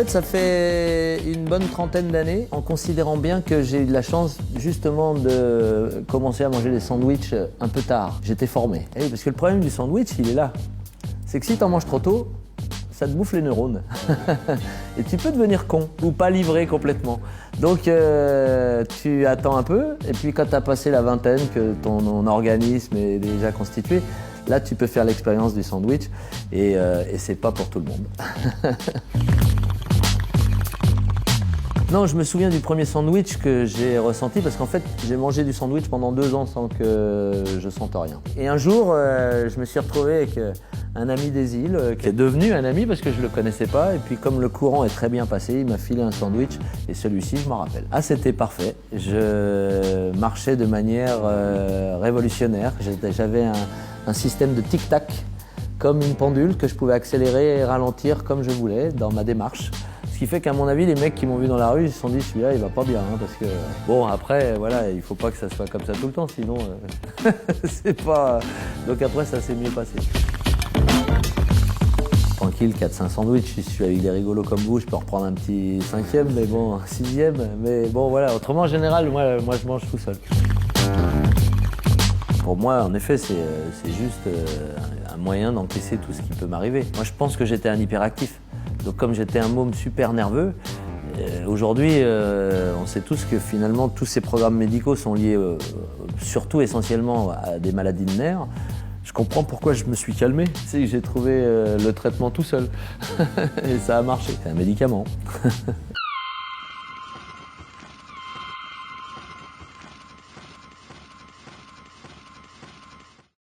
fait, ça fait une bonne trentaine d'années, en considérant bien que j'ai eu de la chance justement de commencer à manger des sandwichs un peu tard. J'étais formé. Et parce que le problème du sandwich, il est là. C'est que si tu en manges trop tôt, ça te bouffe les neurones. Et tu peux devenir con ou pas livré complètement. Donc tu attends un peu et puis quand tu as passé la vingtaine, que ton organisme est déjà constitué, là tu peux faire l'expérience du sandwich et c'est pas pour tout le monde. Non, je me souviens du premier sandwich que j'ai ressenti parce qu'en fait, j'ai mangé du sandwich pendant 2 ans sans que je sente rien. Et un jour, je me suis retrouvé avec un ami des îles qui est devenu un ami parce que je le connaissais pas. Et puis comme le courant est très bien passé, il m'a filé un sandwich et celui-ci, je m'en rappelle. Ah, c'était parfait. Je marchais de manière révolutionnaire. J'avais un système de tic-tac comme une pendule que je pouvais accélérer et ralentir comme je voulais dans ma démarche. Ce qui fait qu'à mon avis, les mecs qui m'ont vu dans la rue, ils se sont dit celui-là, il va pas bien. Hein, parce que, bon, après, voilà, il faut pas que ça soit comme ça tout le temps, sinon, c'est pas... Donc après, ça s'est mieux passé. Tranquille, 4-5 sandwichs, si je suis avec des rigolos comme vous, je peux reprendre un petit 5e, mais bon, un 6e. Mais bon, voilà, autrement, en général, moi je mange tout seul. Pour moi, en effet, c'est juste un moyen d'encaisser tout ce qui peut m'arriver. Moi, je pense que j'étais un hyperactif. Donc comme j'étais un môme super nerveux, aujourd'hui on sait tous que finalement tous ces programmes médicaux sont liés surtout essentiellement à des maladies de nerfs. Je comprends pourquoi je me suis calmé, c'est que j'ai trouvé le traitement tout seul et ça a marché, c'est un médicament.